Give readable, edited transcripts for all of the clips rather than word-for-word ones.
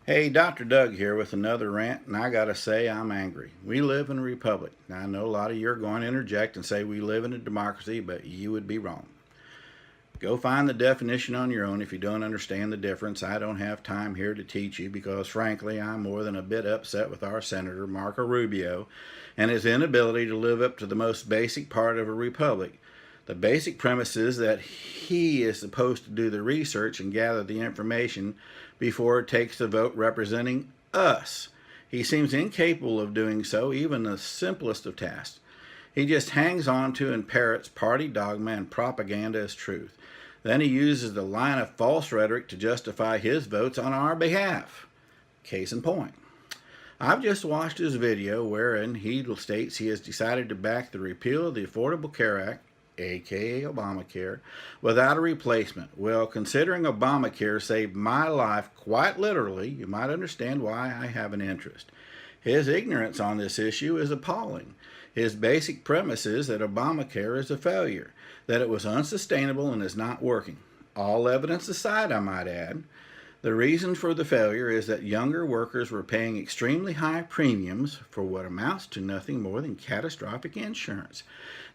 Hey, Dr. Doug here with another rant, and I gotta say I'm angry. We live in a republic. Now, I know a lot of you are going to interject and say we live in a democracy, but you would be wrong. Go find the definition on your own if you don't understand the difference. I don't have time here to teach you because, frankly, I'm more than a bit upset with our Senator Marco Rubio and his inability to live up to the most basic part of a republic. The basic premise is that he is supposed to do the research and gather the information before it takes the vote representing us. He seems incapable of doing so, even the simplest of tasks. He just hangs on to and parrots party dogma and propaganda as truth. Then he uses the line of false rhetoric to justify his votes on our behalf. Case in point. I've just watched his video wherein he states he has decided to back the repeal of the Affordable Care Act, aka Obamacare, without a replacement. Well, considering Obamacare saved my life quite literally, you might understand why I have an interest. His ignorance on this issue is appalling. His basic premise is that Obamacare is a failure, that it was unsustainable and is not working. All evidence aside, I might add, the reason for the failure is that younger workers were paying extremely high premiums for what amounts to nothing more than catastrophic insurance.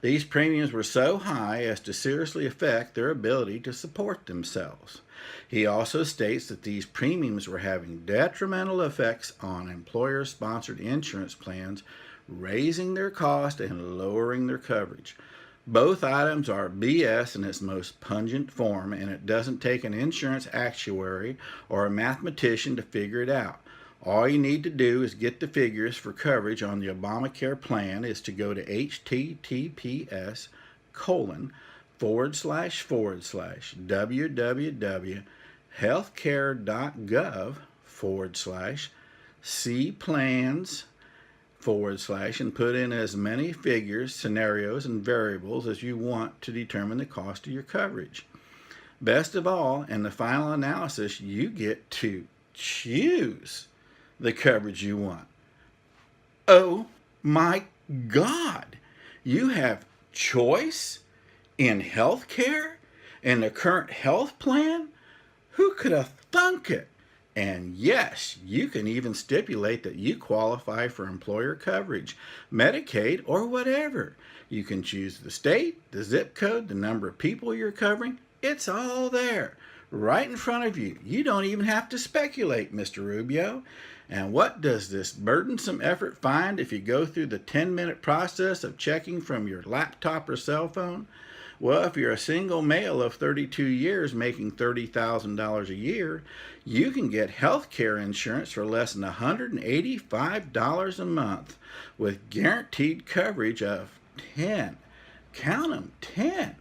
These premiums were so high as to seriously affect their ability to support themselves. He also states that these premiums were having detrimental effects on employer-sponsored insurance plans, raising their cost and lowering their coverage. Both items are BS in its most pungent form, and it doesn't take an insurance actuary or a mathematician to figure it out. All you need to do is get the figures for coverage on the Obamacare plan is to go to https://www.healthcare.gov/cplans/ and put in as many figures, scenarios, and variables as you want to determine the cost of your coverage. Best of all, in the final analysis, you get to choose the coverage you want. Oh my God! You have choice in healthcare in the current health plan? Who could have thunk it? And yes, you can even stipulate that you qualify for employer coverage, Medicaid, or whatever. You can choose the state, the zip code, the number of people you're covering. It's all there, right in front of you. You don't even have to speculate, Mr. Rubio. And what does this burdensome effort find if you go through the 10-minute process of checking from your laptop or cell phone? Well, if you're a single male of 32 years making $30,000 a year, you can get health care insurance for less than $185 a month with guaranteed coverage of 10, count them, 10,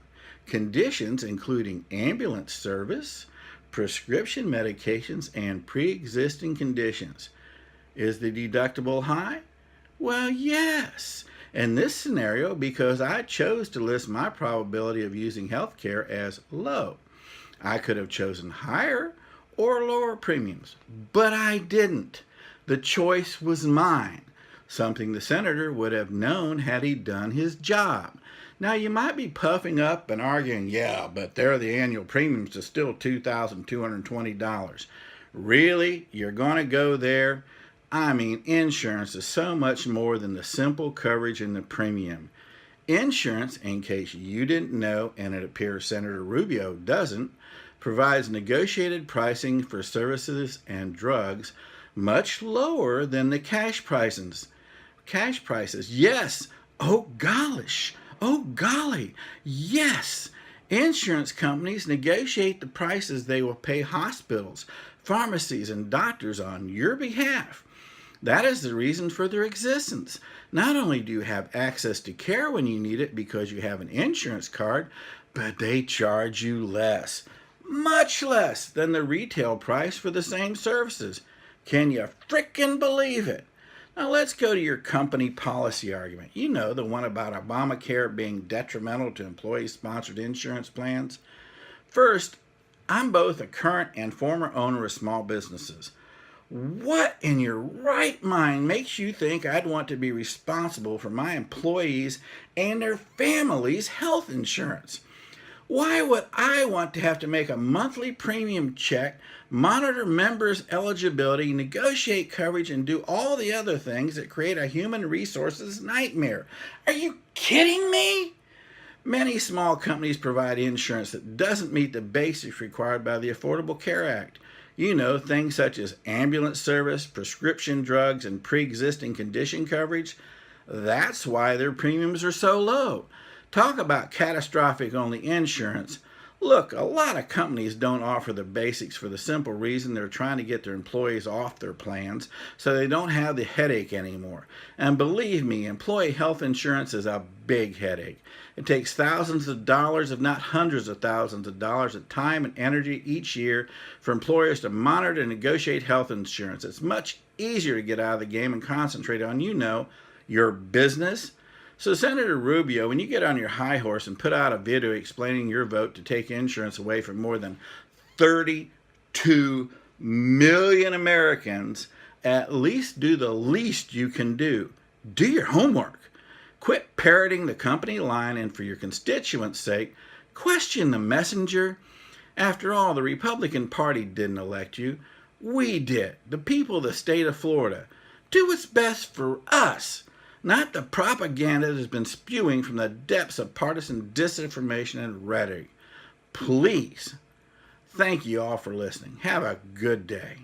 conditions including ambulance service, prescription medications, and pre-existing conditions. Is the deductible high? Well, yes. In this scenario, because I chose to list my probability of using healthcare as low. I could have chosen higher or lower premiums, but I didn't. The choice was mine, something the senator would have known had he done his job. Now, you might be puffing up and arguing, yeah, but there the annual premiums are still $2,220. Really? You're going to go there? I mean, insurance is so much more than the simple coverage and the premium. Insurance, in case you didn't know, and it appears Senator Rubio doesn't, provides negotiated pricing for services and drugs much lower than the cash prices. Cash prices, yes. Oh gosh. Oh golly. Yes. Insurance companies negotiate the prices they will pay hospitals, pharmacies, and doctors on your behalf. That is the reason for their existence. Not only do you have access to care when you need it because you have an insurance card, but they charge you less, much less than the retail price for the same services. Can you frickin' believe it? Now let's go to your company policy argument. You know, the one about Obamacare being detrimental to employee-sponsored insurance plans. First, I'm both a current and former owner of small businesses. What in your right mind makes you think I'd want to be responsible for my employees and their families' health insurance? Why would I want to have to make a monthly premium check, monitor members' eligibility, negotiate coverage, and do all the other things that create a human resources nightmare? Are you kidding me? Many small companies provide insurance that doesn't meet the basics required by the Affordable Care Act. You know, things such as ambulance service, prescription drugs, and pre-existing condition coverage. That's why their premiums are so low. Talk about catastrophic only insurance. Look, a lot of companies don't offer the basics for the simple reason they're trying to get their employees off their plans so they don't have the headache anymore. And believe me, employee health insurance is a big headache. It takes thousands of dollars, if not hundreds of thousands of dollars of time and energy each year for employers to monitor and negotiate health insurance. It's much easier to get out of the game and concentrate on, your business. So Senator Rubio, when you get on your high horse and put out a video explaining your vote to take insurance away from more than 32 million Americans, at least do the least you can do. Do your homework. Quit parroting the company line, and for your constituents' sake, question the messenger. After all, the Republican Party didn't elect you. We did. The people of the state of Florida. Do what's best for us, not the propaganda that has been spewing from the depths of partisan disinformation and rhetoric. Please. Thank you all for listening. Have a good day.